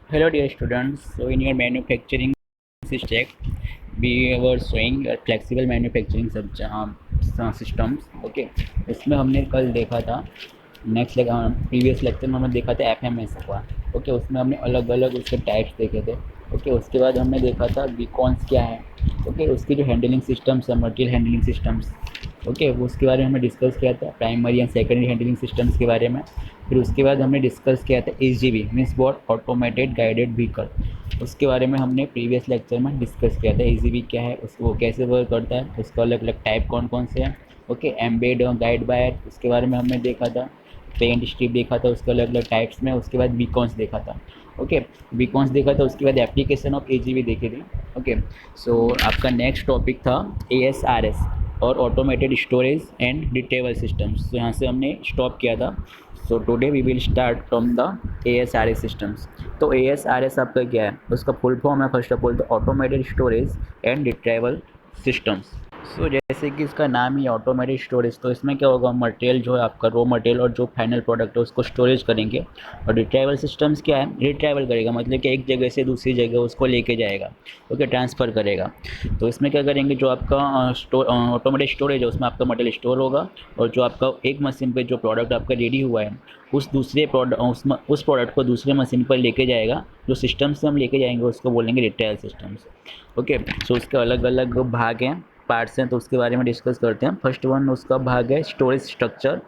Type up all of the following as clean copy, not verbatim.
Hello dear students. So in your manufacturing subject, we were showing flexible manufacturing systems. Okay, इसमें हमने कल देखा था नेक्स्ट प्रीवियस लेक्चर में हमने देखा था FMS का। ओके, उसमें हमने अलग अलग उसके टाइप्स देखे थे। ओके, उसके बाद हमने देखा था बीकॉन्स क्या है। ओके, उसकी जो हैंडलिंग सिस्टम्स है, मटेरियल हैंडलिंग सिस्टम्स। ओके, वो उसके बारे में हमने डिस्कस किया था, primary and secondary handling systems के बारे में। फिर उसके बाद हमने डिस्कस किया था AGV means what automated guided vehicle. उसके बारे में हमने प्रीवियस लेक्चर में डिस्कस किया था AGV क्या है, उसको वो कैसे वर्क करता है, उसका अलग अलग टाइप कौन कौन से हैं। ओके, एम्बेड गाइड वायर उसके बारे में हमने देखा था। पेंट स्ट्रिप देखा था उसके अलग अलग टाइप्स में। उसके बाद बीकॉन्स देखा था। ओके, बीकॉन्स देखा था, उसके बाद एप्लीकेशन ऑफ AGV देखी थी। ओके, सो आपका नेक्स्ट टॉपिक था ASRS और automated storage and retrieval systems. तो यहाँ से हमने स्टॉप किया था। So today we will start from the ASRS systems. तो ASRS आपका क्या है, उसका फुल फॉर्म है फर्स्ट ऑफ ऑल तो automated storage and retrieval systems. So जैसे कि इसका नाम ही ऑटोमेटेड स्टोरेज, तो इसमें क्या होगा, मटेरियल जो है आपका रॉ मटेरियल और जो फाइनल प्रोडक्ट है उसको स्टोरेज करेंगे। और रिट्रीवल सिस्टम्स क्या है, रिट्रीवल करेगा मतलब कि एक जगह से दूसरी जगह उसको लेके जाएगा। ओके, ट्रांसफ़र करेगा। तो इसमें क्या करेंगे, जो आपका ऑटोमेटेड स्टोरेज है उसमें आपका मटेरियल स्टोर होगा। और जो आपका एक मशीन पे जो प्रोडक्ट आपका रेडी हुआ है उस दूसरे प्रोडक्ट उस प्रोडक्ट को दूसरे मशीन पर लेके जाएगा। जो सिस्टम से हम लेके जाएंगे उसको बोलेंगे रिट्रीवल सिस्टम्स। ओके, सो उसके अलग अलग भाग हैं, पार्ट्स हैं, तो उसके बारे में डिस्कस करते हैं। फर्स्ट वन उसका भाग है स्टोरेज स्ट्रक्चर।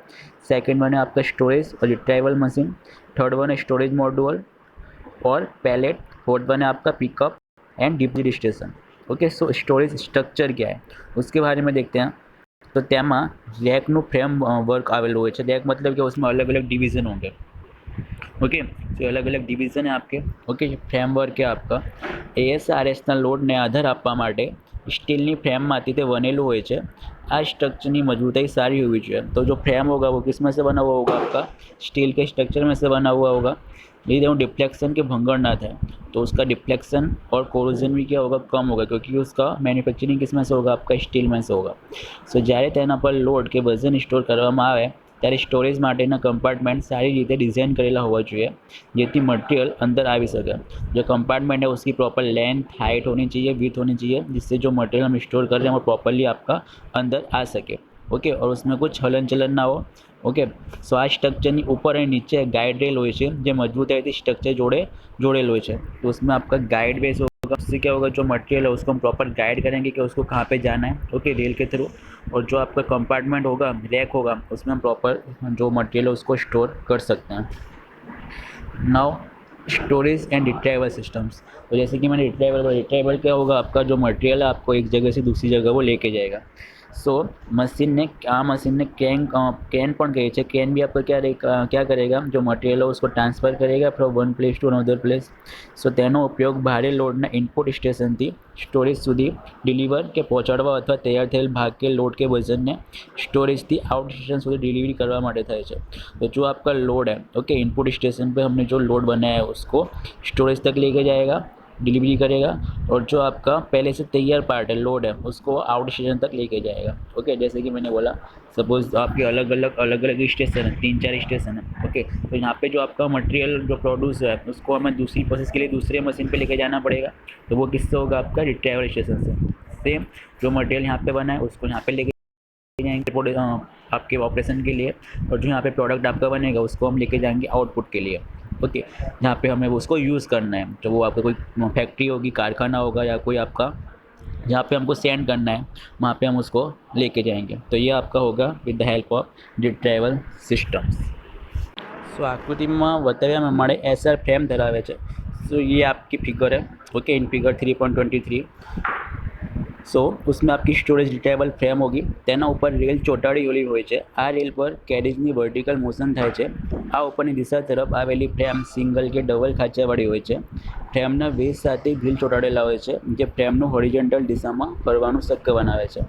सेकंड वन है आपका स्टोरेज और रिट्रीवल मशीन। थर्ड वन है स्टोरेज मॉड्यूल और पैलेट। फोर्थ वन है आपका pickup and deposit station. Okay, so storage structure क्या है उसके बारे में देखते हैं। तो તેમાં રેકનું ફ્રેમવર્ક આવેલું હોય છે। રેક मतलब कि उसमें अलग अलग डिवीज़न होंगे। ओके, तो अलग अलग डिवीज़न है आपके। ઓકે, ફ્રેમવર્ક है आपका ASRSના લોડને આધાર આપવા માટે સ્ટીલની ફ્રેમમાંથી તે બનેલું હોય છે। આ स्ट्रक्चर मजबूताई सारी होनी चाहिए। तो जो फ्रेम होगा वो किस में से बना हुआ होगा, आपका स्टील के स्ट्रक्चर में से बना हुआ होगा। यदि वो डिफ्लेक्शन के भंगड़ ना था तो उसका डिफ्लेक्शन और कोरोजन भी क्या होगा, कम होगा, क्योंकि उसका मैन्युफैक्चरिंग किस में से होगा, आपका स्टील में से होगा। सो જ્યારે તેના પર લોડ કે વજન સ્ટોર કરવામાં આવે ત્યારે સ્ટોરેજ માટેના કમ્પાર્ટમેન્ટ સારી રીતે ડિઝાઇન કરેલા હોવા જોઈએ જેથી મટીરિयल अंदर आ भी सके। जो कंपार्टमेंट है उसकी प्रॉपर लेंथ हाइट होनी चाहिए, विथ होनी चाहिए, जिससे जो मटेरियल हम स्टोर कर रहे हैं वो प्रॉपरली आपका अंदर आ सके। ओके, और उसमें कुछ हलन चलन ना हो। ओके, सो आ स्ट्रक्चરની ઉપર અને નીચે ગાઈડ રેલ હોય છે જે મજબૂતાઈથી સ્ટ્રક્ચર જોડેલ હોય છે। तो उसमें आपका गाइड बेस होगा। उससे क्या होगा, जो मटेरियल है उसको हम प्रॉपर गाइड करेंगे कि उसको कहाँ पे जाना है। ओके, रेल के थ्रू। और जो आपका कंपार्टमेंट होगा, रैक होगा, उसमें हम प्रॉपर जो मटेरियल है उसको स्टोर कर सकते हैं। Now storage and retrieval systems. तो जैसे कि मैंने रिट्रीवल क्या होगा, आपका जो मटेरियल है आपको एक जगह से दूसरी जगह वो लेके जाएगा। सो मशीन ने कैन પણ કહે છે। कैन भी आपका क्या करेगा, जो मटेरियल है उसको ट्रांसफ़र करेगा from one place to another place. So તેનો ઉપયોગ ભારે લોડના ઇનપુટ સ્ટેશનથી સ્ટોરેજ સુધી ડિલિવર કે પહોંચાડવા અથવા તૈયાર થયેલ ભાગ કે લોડ કે વજનને સ્ટોરેજથી આउट स्टेशन સુધી डिलीवरी करवा માટે થાય છે। तो जो आपका लोड है, ओके, इनपुट स्टेशन पे हमने जो लोड बनाया है उसको स्टोरेज तक लेके जाएगा, डिलीवरी करेगा। और जो आपका पहले से तैयार पार्ट है, लोड है, उसको आउट स्टेशन तक लेके जाएगा। ओके, जैसे कि मैंने बोला सपोज आपके अलग अलग स्टेशन है, 3-4 स्टेशन है। ओके, तो यहाँ पे जो आपका मटेरियल जो प्रोड्यूस है उसको हमें दूसरी प्रोसेस के लिए दूसरे मशीन पे लेके जाना पड़ेगा। तो वो किससे होगा, आपका रिट्रीवल स्टेशन से। सेम जो मटेरियल यहाँ पे बना है उसको यहाँ पे लेके जाएंगे आपके ऑपरेशन के लिए। और जो यहाँ पे प्रोडक्ट आपका बनेगा उसको हम लेके जाएंगे आउटपुट के लिए। ओके, जहाँ पे हमें उसको यूज़ करना है, तो वो आपका कोई फैक्ट्री होगी, कारखाना होगा, या कोई आपका जहाँ पे हमको सेंड करना है वहाँ पे हम उसको लेके जाएंगे। तो ये आपका होगा with the help of retrieval systems. So आकृतिમાં બતાવ્યા પ્રમાણે SR ફ્રેમ ધરાવે છે। सो ये आपकी फिगर है। Okay, in figure 3.23। सो उसमें आपकी स्टोरेज रिट्रीवेबल फ्रेम होगी। તેના ઉપર રેલ ચોંટાડેલી હોય છે। આ રેલ પર કેરેજની વર્ટિકલ મોશન થાય છે। આ ઉપરની દિશા તરફ આવેલી ફ્રેમ સિંગલ કે ડબલ ખાંચાવાળી હોય છે। ફ્રેમના બેઝ સાથે વ્હીલ ચોંટાડેલા હોય છે જે ફ્રેમનું હોરિઝોન્ટલ દિશામાં ફરવાનું શક્ય બનાવે છે।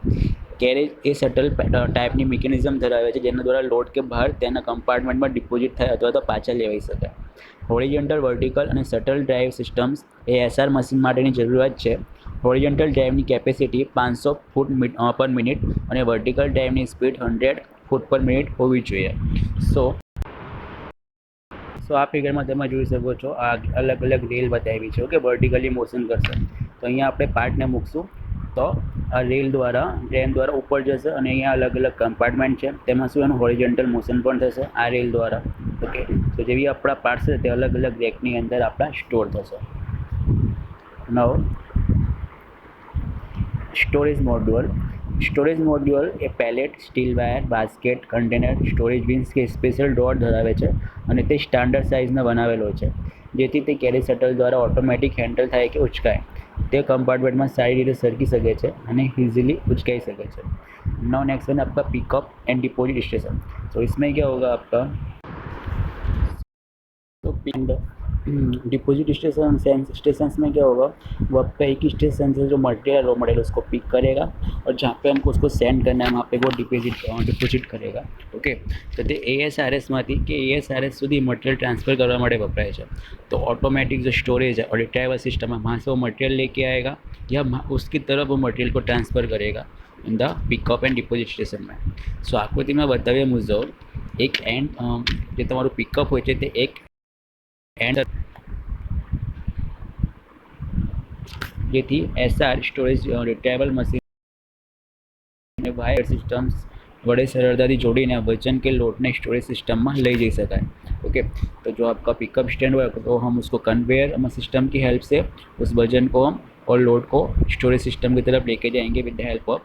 કેરેજ એ શટલ ટાઈપની મિકેનિઝમ ધરાવે છે જેના દ્વારા લોડ કે ભાર તેના કમ્પાર્ટમેન્ટમાં ડિપોઝિટ થાય અથવા તો પાછા લેવાઈ શકાય। હોરિઝોન્ટલ, વર્ટિકલ અને શટલ ડ્રાઈવ સિસ્ટમ્સ એ SR મશીન માટેની જરૂરિયાત છે। હોરિઝોન્ટલ ડ્રાઈવની કેપેસિટી 500 ફૂટ પર મિનિટ અને વર્ટિકલ ડ્રાઈવની સ્પીડ 100 ફૂટ પર મિનિટ હોવી જોઈએ। સો સો આ ફિગરમાં તમે જોઈ શકો છો આ અલગ અલગ રેલ બતાવી છે. ઓકે, વર્ટિકલી મોશન કરશે તો અહીંયા આપણે પાર્ટને મૂકશું તો આ રેલ દ્વારા ટ્રેન દ્વારા ઉપર જશે અને અહીંયા અલગ અલગ કમ્પાર્ટમેન્ટ છે તેમાં શું એનું હોરિઝોન્ટલ મોશન પણ થશે આ રેલ દ્વારા. ઓકે, તો જેવી આપણા પાર્ટ્સ છે તે અલગ અલગ રેકની અંદર આપણા સ્ટોર થશે. નવ સ્ટોરેજ મોડ્યુલ એ pallet, steel wire, basket, container, storage bins કે સ્પેશિયલ ડોર ધરાવે છે અને તે સ્ટાન્ડર્ડ સાઇઝનો બનાવેલો છે જેથી તે કેરી શટલ દ્વારા ઓટોમેટિક હેન્ડલ થાય કે ઉચકાય. તે કમ્પાર્ટમેंटમાં સારી રીતે સરકી શકે છે અને ઇजीली उचकाई सके છે. नाउ नेक्स्ट है आपका पिकअप एंड डिपॉजिट स्टेशन. तो इसमें क्या होगा आपका तो डिपॉजिट स्टेशन में क्या होगा वो आपका एक ही स्टेशन से जो मटेरियल रॉ मटेरियल उसको पिक करेगा और जहाँ पे हमको उसको सेंड करना है वहाँ पे वो डिपॉजिट करेगा. ओके, तो તે ASRSમાંથી કે ASRS સુધી મટીરિयल ट्रांसफ़र करवा માટે વપરાય છે. तो ऑटोमेटिक जो स्टोरेज है और रिट्राइवल सिस्टम है वहाँ से वो मटेरियल लेके आएगा या उसकी तरफ वो मटेरियल को ट्रांसफ़र करेगा in the pickup and deposit station में. સો આકૃતિમાં બતાવ્યા મુજબ એક એન્ડ જે તમારું પિકઅપ હોય છે તે એક એન્ડ જેથી SR storage રિટ્રાઇવલ machine wire systems वड़े सरलता जोड़ीने वजन के लोड ने स्टोरेज सिस्टम में ले जा सकाय. ओके, तो जो आपका पिकअप स्टैंड हो तो हम उसको कन्वेयर सिस्टम की हेल्प से उस वजन को हम और लोड को स्टोरेज सिस्टम की तरफ लेके जाएंगे with the help of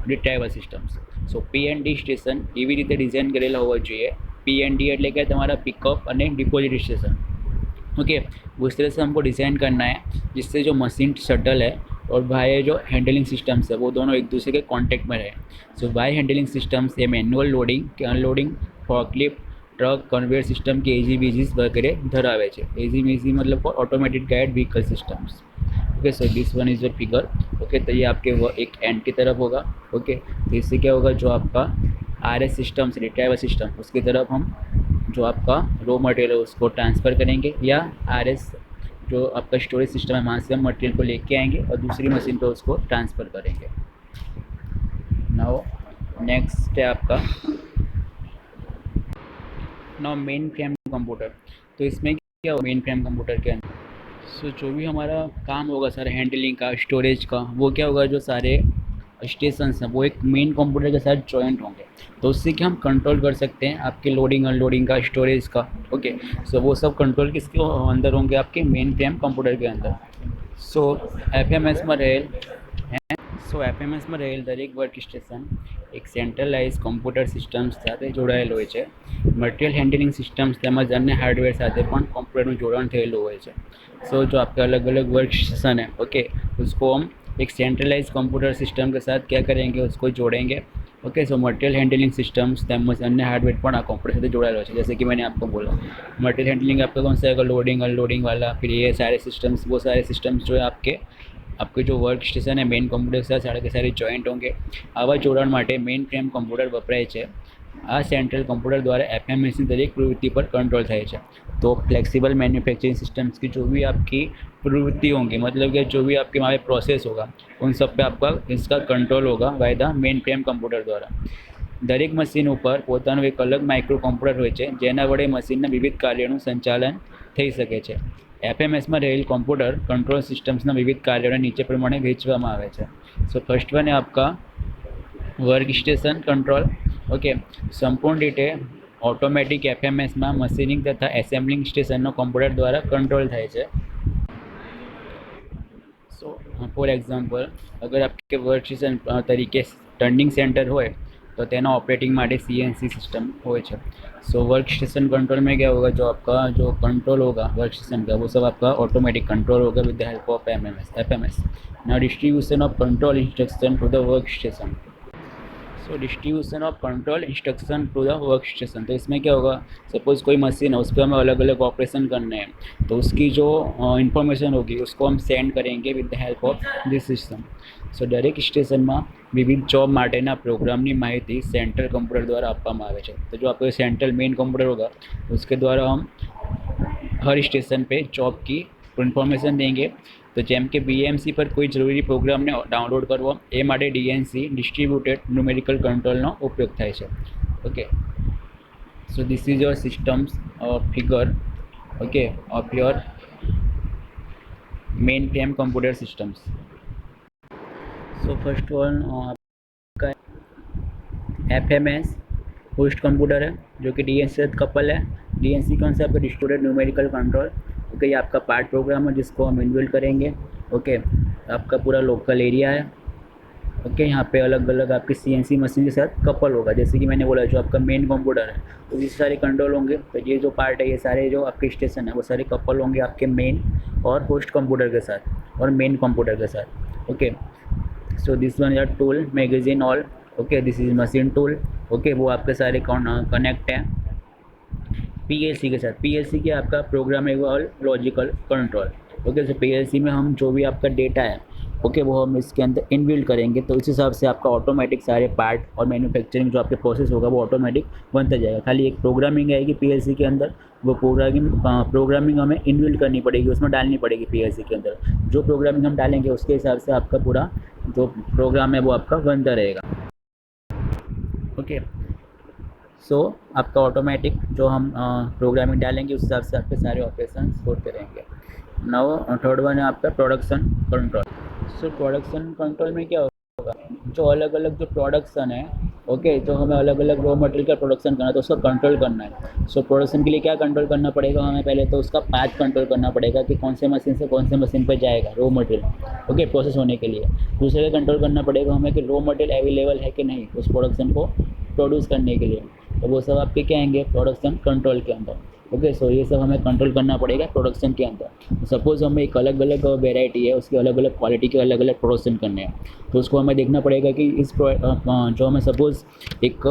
retrieval systems. So P&D station एवं रीते डिजाइन करेला होवा જોઈએ. P&D એટલે કે તમારા पिकअप અને डिपॉजिट स्टेशन. ओके, उस तरह से हमको डिज़ाइन करना है जिससे जो मशीन शटल है और बाय जो हैंडलिंग सिस्टम्स है वो दोनों एक दूसरे के कांटेक्ट में रहे. सो बाय हैंडलिंग सिस्टम्स ये मैनुअल लोडिंग के unloading, forklift, truck, conveyor system के AGVGs वगैरह धरावे છે. AGVG मतलब automated guide vehicle systems. Okay, so this one is the figure. Okay, तो ये आपके वो एक एंड की तरफ होगा. ओके, तो इससे क्या होगा जो आपका RS सिस्टम्स रिट्राइवल सिस्टम उसकी तरफ हम जो आपका रॉ मटेरियल है उसको ट्रांसफ़र करेंगे या RS जो आपका स्टोरेज सिस्टम है वहाँ से हम मटेरियल को लेके आएंगे और दूसरी मशीन पर उसको ट्रांसफ़र करेंगे. नाउ नेक्स्ट है आपका मेन फ्रेम कंप्यूटर. तो इसमें क्या होगा मेन फ्रेम कंप्यूटर के अंदर सो जो भी हमारा काम होगा सारे हैंडलिंग का, स्टोरेज का, वो क्या होगा जो सारे स्टेशंस हैं वो एक मेन कंप्यूटर के साथ जॉइंट होंगे. तो उससे क्या हम कंट्रोल कर सकते हैं आपके लोडिंग अनलोडिंग का, स्टोरेज का. ओके, सो वो सब कंट्रोल किसके अंदर होंगे आपके मेन फ्रेम कंप्यूटर के अंदर. सो FMS में रहेल FMS में रहेल દરેક વર્ક સ્ટેશન એક સેન્ટ્રલાઇઝ કમ્પ્યુટર સિસ્ટમ્સ સાથે જોડાયેલ હોય છે. મટીરિયલ હેન્ડલિંગ સિસ્ટમ્સ તેમજ અન્ય હાર્ડવેર સાથે પણ કમ્પ્યુટરનું જોડાણ થયેલું હોય છે. सो जो आपके अलग अलग वर्क स्टेशन है ओके उसको हम एक सेंट्रलाइज कंप्यूटर सिस्टम के साथ क्या करेंगे उसको जोड़ेंगे. Okay, so material handling systems તેમજ अन्य हार्डवेयर પણ આ कंप्यूटर से जोड़ा हुआ है. जैसे कि मैंने आपको बोला मटेरियल हैंडलिंग आपका कौन सा है, लोडिंग अनलोडिंग वाला, फिर ये सारे सिस्टम्स वो सारे सिस्टम्स जो है आपके जो वर्क स्टेशन है मेन कंप्यूटर के साथ सारे के सारे जॉइंट होंगे. આવા જોડાણ માટે મેઇન ફ્રેમ કમ્પ્યુટર વપરાય છે. આ સેન્ટ્રલ કમ્પ્यूटर द्वारा FMS की दरेक प्रवृत्ति पर कंट्रोल થાય છે. तो फ्लेक्सिबल मैन्युफैक्चरिंग सिस्टम्स की जो भी आपकी प्रवृत्ति होंगी मतलब कि जो भी आपके हमारे प्रोसेस होगा उन सब पे आपका इसका कंट्रोल होगा by the main frame computer द्वारा. દરેક મશીન ઉપર પોતાનું એક અલગ માઇક્રો કમ્પ્યુટર હોય છે જેના વડે મશીનના વિવિધ કાર્યોનું સંચાલન થઈ શકે છે. FMSમાં રહેલ કમ્પ્યુટર કંટ્રોલ સિસ્ટમ્સના વિવિધ કાર્યોને નીચે પ્રમાણે વહેંચવામાં આવે છે. સો ફર્સ્ટ વન है आपका વર્ક સ્ટેશન કંટ્રોલ. ઓકે, સંપૂર્ણ રીતે ऑटोमेटिक FMS में मशीनिंग तथा एसेम्बलिंग स्टेशन कम्प्यूटर द्वारा कंट्रोल थाय छे. सो फॉर एग्जाम्पल अगर आपके वर्क स्टेशन तरीके टर्निंग सेंटर होय तो तेना ऑपरेटिंग माटे CNC सिस्टम होय छे. सो वर्क स्टेशन कंट्रोल में क्या होगा जो आपका जो कंट्रोल होगा वर्क स्टेशन का वो सब आपका ऑटोमेटिक कंट्रोल होगा with the help of FMS. Now distribution of control instruction to the work station. So distribution of control instruction to the work station. तो इसमें क्या होगा सपोज़ कोई मशीन है उस पर हमें अलग अलग ऑपरेशन करने हैं तो उसकी जो इन्फॉर्मेशन होगी उसको हम सेंड करेंगे with the help of this system. So દરેક સ્ટેશનમાં વિવિધ જોબ માટેના પ્રોગ્રામની માહિતી સેન્ટ્રલ કમ્પ્યુટર દ્વારા આપવામાં આવે છે. તો જો आपको सेंट्रल मेन कंप्यूटर होगा उसके द्वारा हम हर स्टेशन पे जॉब की इन्फॉर्मेशन देंगे. तो जेम के BMC पर कोई जरूरी प्रोग्राम ने डाउनलोड करવો એ માટે DNC ડિસ્ટ્રીબ્યુટેડ ન્યુમેરિકલ કંટ્રોલનો ઉપયોગ થાય છે. Okay, So this is your systems figure, okay, of your mainframe computer systems. So first one आपका FMS होस्ट कंप्यूटर है जो कि DNC से कपल है। DNC कौन सा आपका डिस्ट्रीब्यूटेड न्यूमेरिकल कंट्रोल, ओके, ये आपका पार्ट प्रोग्राम है जिसको हम इनबिल्ड करेंगे, ओके। आपका पूरा लोकल एरिया है, ओके। यहाँ पे अलग अलग आपकी CNC मशीन के साथ कपल होगा, जैसे कि मैंने बोला जो आपका मेन कंप्यूटर है तो ये सारे कंट्रोल होंगे। तो ये जो पार्ट है, ये सारे जो आपके स्टेशन है वो सारे कपल होंगे आपके मेन और होस्ट कंप्यूटर के साथ और मेन कंप्यूटर के साथ, ओके। सो दिस वन यार tool magazine all, okay, this is machine tool, okay. वो आपके सारे कनेक्ट हैं PLC के साथ। PLC के आपका प्रोग्रामेबल लॉजिकल कंट्रोल, ओके। सो PLC में हम जो भी आपका डेटा है, ओके, वो हम इसके अंदर इनबिल्ड करेंगे, तो इस हिसाब से आपका ऑटोमेटिक सारे पार्ट और मैन्युफैक्चरिंग जो आपके प्रोसेस होगा वो ऑटोमेटिक बनता जाएगा। खाली एक प्रोग्रामिंग आएगी PLC के अंदर, वो प्रोग्रामिंग हमें इनबिल्ड करनी पड़ेगी, उसमें डालनी पड़ेगी PLC के अंदर। जो प्रोग्रामिंग हम डालेंगे उसके हिसाब से आपका पूरा जो प्रोग्राम है वो आपका बनता रहेगा, ओके। सो आपका ऑटोमेटिक जो हम प्रोग्रामिंग डालेंगे उस हिसाब से आपके सारे ऑपरेशन होते रहेंगे। नाउ थर्ड वन है आपका production control. So production control में क्या होगा, जो अलग अलग जो प्रोडक्शन है, ओके, जो हमें अलग अलग रॉ मटेरियल का प्रोडक्शन करना है तो उसको कंट्रोल करना है। सो प्रोडक्शन के लिए क्या कंट्रोल करना पड़ेगा हमें, पहले तो उसका पाथ कंट्रोल करना पड़ेगा कि कौन से मशीन से कौन से मशीन पर जाएगा रॉ मटेरियल, ओके, प्रोसेस होने के लिए। दूसरे का कंट्रोल करना पड़ेगा हमें कि रॉ मटेरियल अवेलेबल है कि नहीं उस प्रोडक्शन को प्रोड्यूस करने के लिए, तो वो सब आपके क्या आएंगे प्रोडक्शन कंट्रोल के अंदर, ओके। सो ये सब हमें कंट्रोल करना पड़ेगा प्रोडक्शन के अंदर। सपोज़ हमें एक अलग अलग वेराइटी है, उसके अलग अलग क्वालिटी के अलग अलग प्रोडक्शन करने हैं, तो उसको हमें देखना पड़ेगा कि जो हमें सपोज़ एक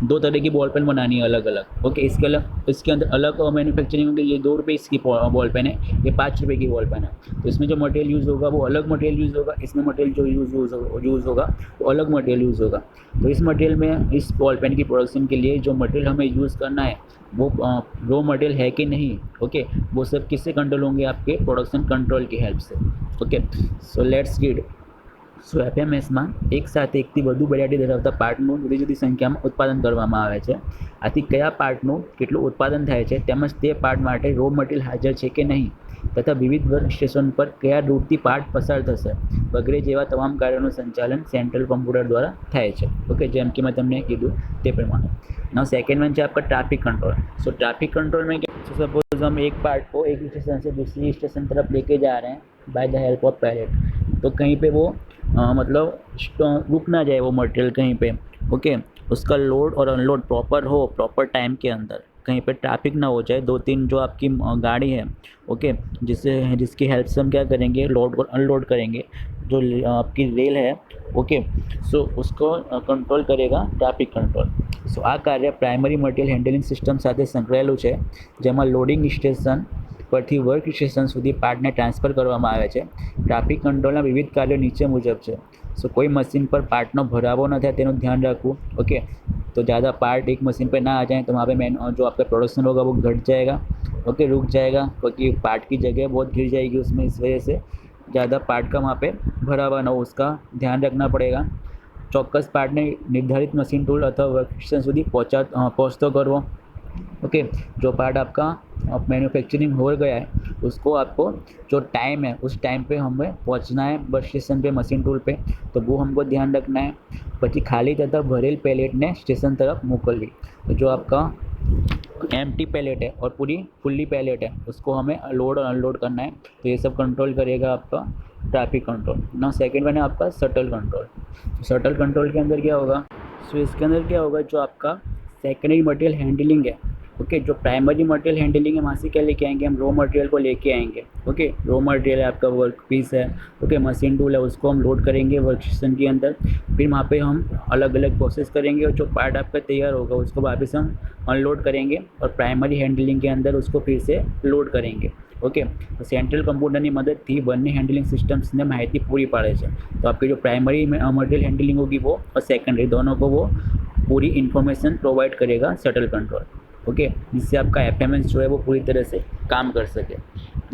2 तरह की बॉल पेन बनानी है अलग अलग, ओके। इसके अंदर अलग मैन्युफैक्चरिंग होगी, ये 2 रुपये इसकी बॉल पेन है, ये 5 रुपये की बॉल पेन है, तो इसमें जो मटेरियल यूज़ होगा वो अलग मटेरियल यूज़ होगा, इसमें मटेरियल जो यूज़ होगा वो अलग मटेरियल यूज़ होगा। तो इस मटेरियल में इस बॉल पेन की प्रोडक्शन के लिए जो मटेरियल हमें यूज़ करना है वो रॉ मटेरियल है कि नहीं, ओके, वो सब किससे कंट्रोल होंगे आपके प्रोडक्शन कंट्रोल की हेल्प से, okay. So let's read. So એફએમએસમાં એક સાથે એકથી વધુ વેરાયટી ધરાવતા પાર્ટનું જુદી જુદી સંખ્યામાં ઉત્પાદન કરવામાં આવે છે। આથી કયા પાર્ટનું કેટલું ઉત્પાદન થાય છે તેમજ તે પાર્ટ માટે રો મટીરિયલ હાજર છે કે નહીં તથા વિવિધ વર્ક સ્ટેશન પર કયા રૂટથી પાર્ટ પસાર થશે વગેરે જેવા તમામ કાર્યોનું સંચાલન સેન્ટ્રલ કમ્પ્યુટર દ્વારા થાય છે, ઓકે, જેમ કે मैं તમને કીધું તે પ્રમાણે। नाउ सेकेंड वन है आपका traffic control. So traffic control में क्या, सपोज हम एक पार्ट को एक स्टेशन से दूसरी स्टेशन तरफ लेके जा रहे हैं by the help of pallet, तो कहीं पे वो मतलब रुक ना जाए वो मटेरियल कहीं पे, ओके, उसका लोड और अनलोड प्रॉपर हो, प्रॉपर टाइम के अंदर, कहीं पे ट्रैफिक ना हो जाए। 2-3 जो आपकी गाड़ी है, ओके, जिसकी हेल्प से हम क्या करेंगे लोड और अनलोड करेंगे, जो आपकी रेल है, ओके। सो उसको कंट्रोल करेगा ट्रैफिक कंट्रोल। सो आ कार्य प्राइमरी मटेरियल હેન્ડલિંગ સિસ્ટમ સાથે સંકળાયેલું છે, જેમાં લોડિંગ સ્ટેશન પરથી વર્ક સ્ટેશન સુધી પાર્ટને ટ્રાન્સફર કરવામાં આવે છે। ટ્રાફિક કંટ્રોલના વિવિધ કાર્યો નીચે મુજબ છે। सो कोई मशीन पर पार्टનો ભરાવો ન થાય તેનું ध्यान रखવું, ओके। तो ज़्यादा पार्ट एक मशीन पर ना आ जाए तो वहाँ पे जो आपका प्रोडक्शन होगा वो घट जाएगा, ओके, रुक जाएगा, क्योंकि पार्ट की जगह बहुत गिर जाएगी उसमें, इस वजह से ज़्यादा पार्ट का वहाँ पे भरावा न हो उसका ध्यान रखना पड़ेगा। ચોક્કસ પાર્ટને નિર્ધારિત મશીન ટૂલ અથવા વર્કસ્ટેશન સુધી પહોંચતો કરવો, ओके। जो पार्ट आपका मैन्युफैक्चरिंग हो गया है उसको आपको जो टाइम है उस टाइम पे हमें पहुंचना है बस स्टेशन पे मशीन टूल पे, तो वो हमको ध्यान रखना है। પછી खाली तथा भरेल पैलेट ने स्टेशन तरफ मोकलवी, तो जो आपका एम्प्टी पैलेट है और पूरी फुल्ली पैलेट है उसको हमें लोड और अनलोड करना है, तो ये सब कंट्रोल करेगा आपका ट्रैफिक कंट्रोल। ना सेकंड वन है आपका शटल कंट्रोल। शटल कंट्रोल के अंदर क्या होगा, सो इसके अंदर क्या होगा, जो आपका सेकेंडरी मटेरियल हैंडलिंग है, ओके, जो प्राइमरी मटेरियल हैंडलिंग है वहाँ से क्या लेके आएंगे हम रॉ मटेरियल को लेके आएंगे, ओके। रॉ मटेरियल है आपका वर्क पीस है, ओके, मशीन टूल है, उसको हम लोड करेंगे वर्क स्टेशन के अंदर, फिर वहाँ पे हम अलग अलग प्रोसेस करेंगे और जो पार्ट आपका तैयार होगा उसको वापस हम अनलोड करेंगे और प्राइमरी हैंडलिंग के अंदर उसको फिर से लोड करेंगे, ओके। तो सेंट्रल कम्प्यूटરની મદદથી બંને હેન્ડલિંગ સિસ્ટમ્સને માહિતી પૂરી પાડે છે। तो आपकी जो प्राइमरी मटेरियल हैंडलिंग होगी वो और सेकेंडरी दोनों को वो पूरी इन्फॉर्मेशन प्रोवाइड करेगा शटल कंट्रोल, ओके, जिससे आपका एफएमएस जो है वो पूरी तरह से काम कर सके।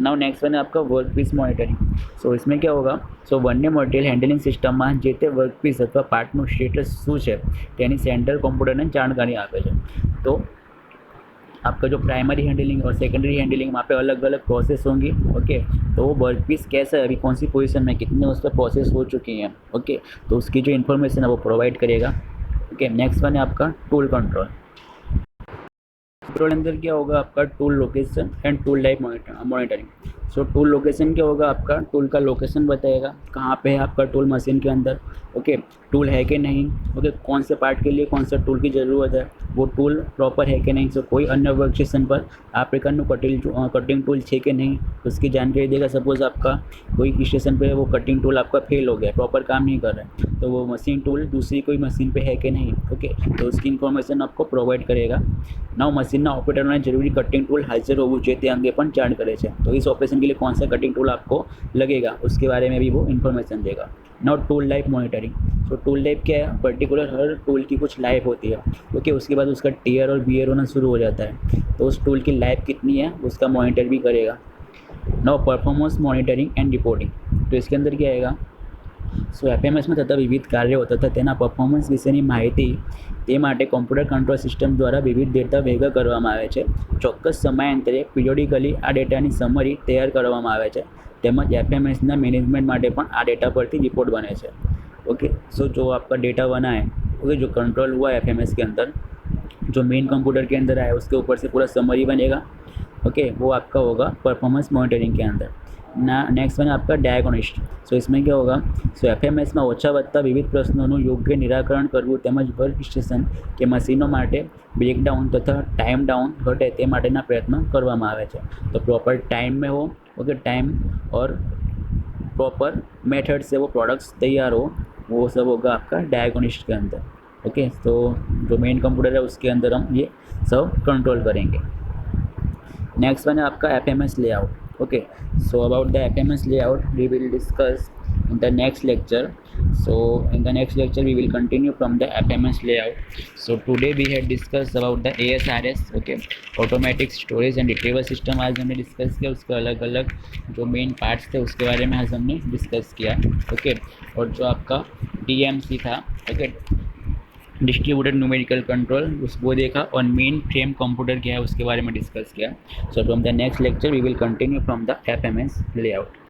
नाउ नेक्स्ट वन है आपका वर्क पीस मॉनिटरिंग। सो इसमें क्या होगा, सो બંને મટીરિયલ હેન્ડલિંગ સિસ્ટમમાં જે તે વર્ક પીસ અથવા પાર્ટનું સ્ટેટસ શું છે તેની સેન્ટ્રલ કમ્પ્યુટરને જાણકારી આપે છે। તો आपका जो प्राइमरी हैंडलिंग और सेकेंडरी हैंडलिंग वहाँ पे अलग अलग प्रोसेस होंगी। ओके, तो वो वर्क पीस कैसा है, अभी कौन सी पोजीशन में कितने उस पर प्रोसेस हो चुकी हैं। ओके, तो उसकी जो इन्फॉर्मेशन है वो प्रोवाइड करेगा। ओके, नेक्स्ट वन है आपका टूल कंट्रोल। कंट्रोल अंदर क्या होगा आपका, tool location and tool life monitoring. So tool location क्या होगा आपका, टूल का लोकेशन बताएगा कहाँ पे है आपका टूल मशीन के अंदर। ओके, टूल है कि नहीं, ओके, कौन से पार्ट के लिए कौन सा टूल की ज़रूरत है, वो टूल प्रॉपर है कि नहीं। सो कोई अन्य वर्क स्टेशन पर आप कटिंग टूल है कि नहीं, उसकी जानकारी देगा। सपोज़ आपका कोई स्टेशन पे वो कटिंग टूल आपका फेल हो गया, प्रॉपर काम नहीं कर रहा है, तो वो मशीन टूल दूसरी कोई मशीन पे है कि नहीं। ओके, तो उसकी इन्फॉर्मेशन आपको प्रोवाइड करेगा। नव मशीनના ઓપરેટરને જરૂરી કટિંગ ટૂલ હાજર હોવું જોઈએ તે અંગે પણ જાણ કરે છે। तो इस ऑपरेशन के लिए कौन सा कटिंग टूल आपको लगेगा उसके बारे में भी वो इन्फॉर्मेशन देगा। Now tool life monitoring. तो टूल लाइफ क्या है, पर्टिकुलर हर टूल की कुछ लाइफ होती है। ओके, उसके बाद उसका टीयर और बियर होना शुरू हो जाता है, तो उस टूल की लाइफ कितनी है उसका मॉनिटर भी करेगा। Now performance monitoring and reporting. तो इसके अंदर क्या आएगा, સો એફએમએસમાં થતા વિવિધ કાર્યો તથા તેના પરફોર્મન્સ વિશેની માહિતી તે માટે કોમ્પ્યુટર કંટ્રોલ સિસ્ટમ દ્વારા વિવિધ ડેટા ભેગા કરવામાં આવે છે। ચોક્કસ સમયાંતરે પિરિયોડિકલી આ ડેટાની સમરી તૈયાર કરવામાં આવે છે, તેમજ એફએમએસના મેનેજમેન્ટ માટે પણ આ ડેટા પરથી રિપોર્ટ બને છે। ओके, सो जो आपका डेटा बना है, ओके, जो कंट्रोल हुआ है एफएमएस के अंदर, जो मेन कंप्यूटर के अंदर आया उसके ऊपर से पूरा समरी बनेगा। ओके, वो आपका होगा परफॉर्मेंस मॉनिटरिंग के अंदर ना। नेक्स्ट वन है आपका डायग्नोस्टिक। सो इसमें क्या होगा, सो એફએમએસમાં ઓછા વધતા વિવિધ પ્રશ્નોનું યોગ્ય નિરાકરણ કરવું તેમજ વર્ક સ્ટેશન કે મશીનો માટે બ્રેકડાઉન તથા ટાઈમ डाउन घटे તે માટેના પ્રયત્નો કરવામાં આવે છે। तो प्रॉपर टाइम में हो, ओके, टाइम और प्रॉपर मेथड से वो प्रोडक्ट्स तैयार हो, वो सब होगा आपका डायग्नोस्टिक के अंदर। ओके, तो जो मेन कंप्यूटर है उसके अंदर हम ये सब कंट्रोल करेंगे। नेक्स्ट वन है आपका FMS layout. Okay, so about the FMS layout we will discuss in the next lecture. So in the next lecture we will continue from the FMS layout. So today we had discussed about the ASRS, okay, automatic storage and retrieval system। आज हमने discuss किया, उसके अलग अलग जो main parts थे उसके बारे में आज हमने डिस्कस किया। ओके, और जो आपका DMC था, ओके, डिस्ट्रीब्यूटेड न्यूमेरिकल कंट्रोल, वो देखा, और मेन फ्रेम कंप्यूटर क्या है उसके बारे में डिस्कस किया। So from the next lecture we will continue from the FMS layout.